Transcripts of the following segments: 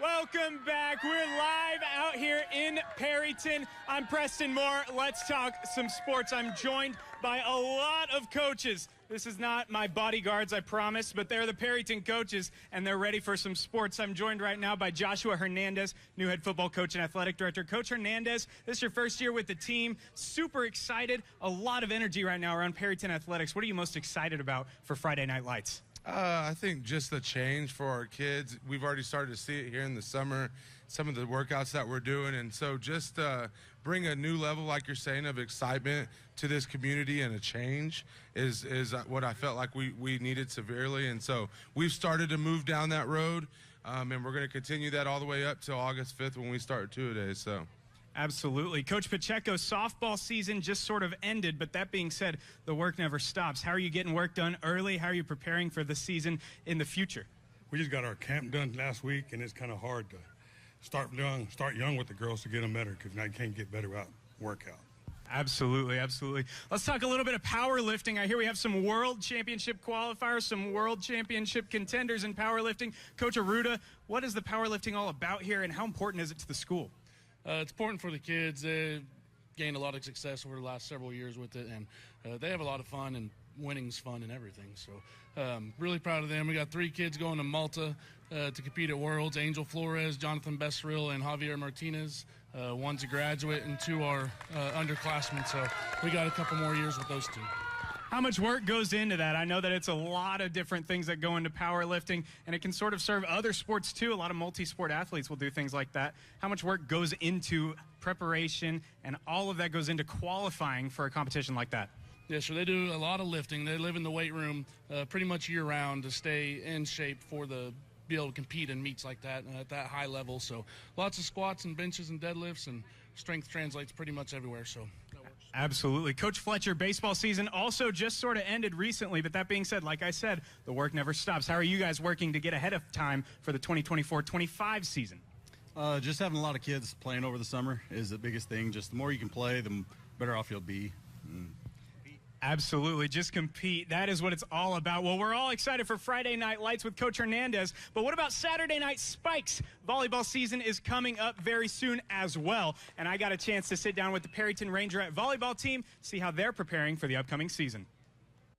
Welcome back. We're live out here in Perryton. I'm Preston Moore. Let's talk some sports. I'm joined by a lot of coaches. This is not my bodyguards, I promise, but they're the Perryton coaches, and they're ready for some sports. I'm joined right now by Joshua Hernandez, new head football coach and athletic director. Coach Hernandez, this is your first year with the team. Super excited. A lot of energy right now around Perryton athletics. What are you most excited about for Friday Night Lights? I think just the change for our kids. We've already started to see it here in the summer, some of the workouts that we're doing. And so just bring a new level, like you're saying, of excitement to this community, and a change is what I felt like we needed severely. And so we've started to move down that road, and we're going to continue that all the way up till August 5th when we start two-a-days. So. Absolutely. Coach Pacheco's softball season just sort of ended, but that being said, the work never stops. How are you getting work done early? How are you preparing for the season in the future? We just got our camp done last week, and it's kind of hard to start young with the girls to get them better, because now you can't get better without workout. Absolutely, absolutely. Let's talk a little bit of powerlifting. I hear we have some world championship qualifiers, some world championship contenders in powerlifting. Coach Aruda, what is the powerlifting all about here, and how important is it to the school? It's important for the kids. They gained a lot of success over the last several years with it, and they have a lot of fun, and winning's fun and everything. So really proud of them. We got 3 kids going to Malta to compete at Worlds. Angel Flores, Jonathan Besseril, and Javier Martinez. One's a graduate and 2 are underclassmen. So we got a couple more years with those 2. How much work goes into that? I know that it's a lot of different things that go into powerlifting, and it can sort of serve other sports too. A lot of multi-sport athletes will do things like that. How much work goes into preparation, and all of that goes into qualifying for a competition like that? Yeah, so they do a lot of lifting. They live in the weight room pretty much year-round to stay in shape for be able to compete in meets like that at that high level. So lots of squats and benches and deadlifts, and strength translates pretty much everywhere. So that works. Absolutely. Coach Fletcher, baseball season also just sort of ended recently, but that being said, like I said, the work never stops. How are you guys working to get ahead of time for the 2024-25 season? Just having a lot of kids playing over the summer is the biggest thing. Just the more you can play, the better off you'll be. Absolutely. Just compete. That is what it's all about. Well, we're all excited for Friday Night Lights with Coach Hernandez, but what about Saturday Night Spikes? Volleyball season is coming up very soon as well, and I got a chance to sit down with the Perryton Rangerette volleyball team, see how they're preparing for the upcoming season.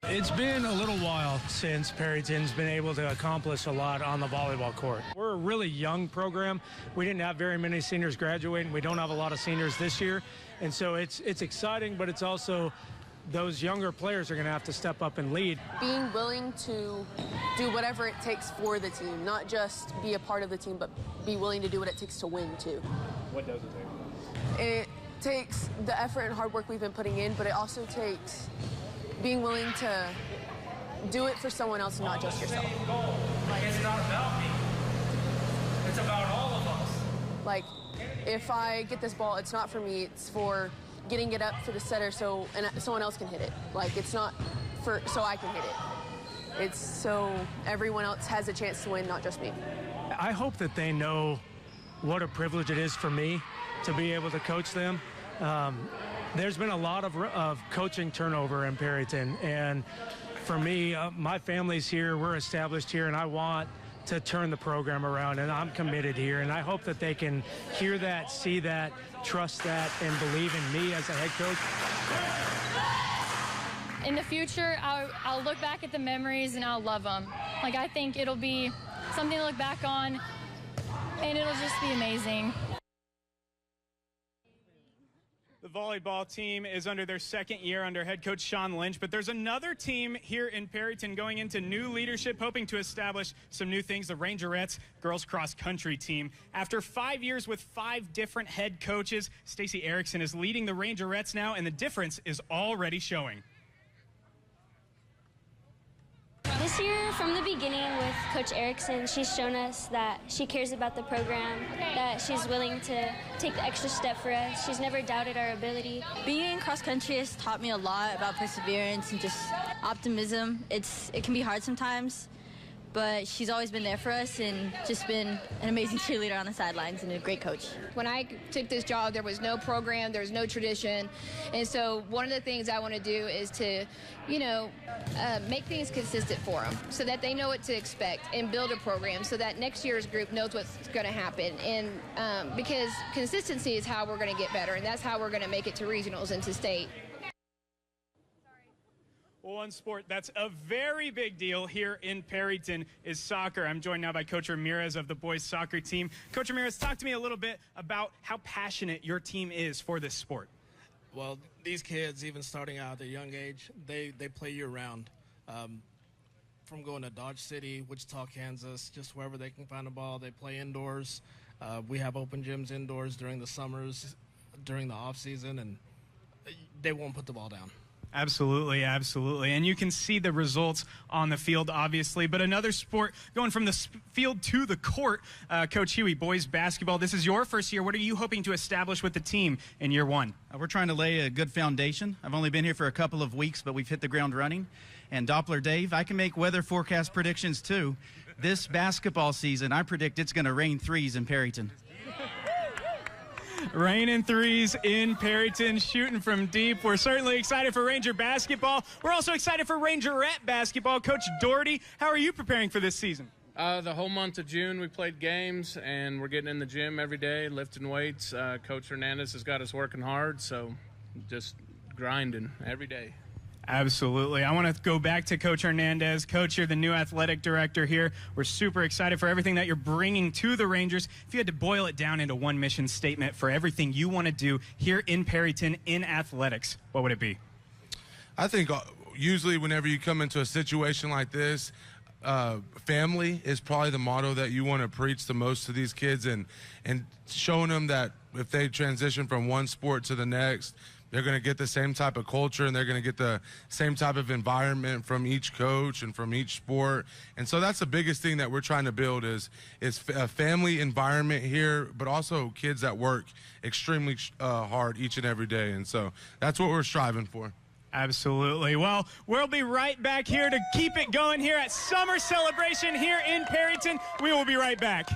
It's been a little while since Perryton's been able to accomplish a lot on the volleyball court. We're a really young program. We didn't have very many seniors graduating. We don't have a lot of seniors this year, and so it's exciting, but it's also those younger players are going to have to step up and lead. Being willing to do whatever it takes for the team, not just be a part of the team, but be willing to do what it takes to win, too. What does it take? It takes the effort and hard work we've been putting in, but it also takes being willing to do it for someone else and not just yourself. It's not about me. It's about all of us. Like, if I get this ball, it's not for me, it's for getting it up for the setter and someone else can hit it. Like, it's not so I can hit it. It's so everyone else has a chance to win, not just me. I hope that they know what a privilege it is for me to be able to coach them. There's been a lot of coaching turnover in Perryton, and for me, my family's here, we're established here, and I want to turn the program around, and I'm committed here, and I hope that they can hear that, see that, trust that, and believe in me as a head coach. In the future, I'll look back at the memories and I'll love them. Like, I think it'll be something to look back on, and it'll just be amazing. The volleyball team is under their second year under head coach Sean Lynch, but there's another team here in Perryton going into new leadership, hoping to establish some new things, the Rangerettes girls cross country team. After 5 years with 5 different head coaches, Stacey Erickson is leading the Rangerettes now, and the difference is already showing. This year, from the beginning with Coach Erickson, she's shown us that she cares about the program, that she's willing to take the extra step for us. She's never doubted our ability. Being in cross country has taught me a lot about perseverance and just optimism. It can be hard sometimes, but she's always been there for us and just been an amazing cheerleader on the sidelines and a great coach. When I took this job, there was no program, there was no tradition. And so one of the things I want to do is to, make things consistent for them so that they know what to expect and build a program so that next year's group knows what's going to happen. And because consistency is how we're going to get better, and that's how we're going to make it to regionals and to state. One sport that's a very big deal here in Perryton is soccer. I'm joined now by Coach Ramirez of the boys soccer team. Coach Ramirez, talk to me a little bit about how passionate your team is for this sport. Well, these kids, even starting out at a young age, they play year-round. From going to Dodge City, Wichita, Kansas, just wherever they can find a ball, they play indoors. We have open gyms indoors during the summers, during the off-season, and they won't put the ball down. Absolutely, absolutely. And you can see the results on the field, obviously. But another sport, going from the field to the court, Coach Huey, boys basketball. This is your first year. What are you hoping to establish with the team in year one? We're trying to lay a good foundation. I've only been here for a couple of weeks, but we've hit the ground running. And Doppler Dave, I can make weather forecast predictions too. This basketball season, I predict it's going to rain threes in Perryton. Rain and threes in Perryton, shooting from deep. We're certainly excited for Ranger basketball. We're also excited for Rangerette basketball. Coach Doherty, how are you preparing for this season? The whole month of June, we played games, and we're getting in the gym every day, lifting weights. Coach Hernandez has got us working hard, so just grinding every day. Absolutely. I want to go back to Coach Hernandez. Coach, you're the new athletic director here. We're super excited for everything that you're bringing to the Rangers. If you had to boil it down into one mission statement for everything you want to do here in Perryton in athletics, what would it be? I think usually whenever you come into a situation like this, family is probably the motto that you want to preach the most to these kids, and showing them that if they transition from one sport to the next, they're going to get the same type of culture and they're going to get the same type of environment from each coach and from each sport. And so that's the biggest thing that we're trying to build is a family environment here, but also kids that work extremely hard each and every day. And so that's what we're striving for. Absolutely. Well, we'll be right back here to keep it going here at Summer Celebration here in Perryton. We will be right back.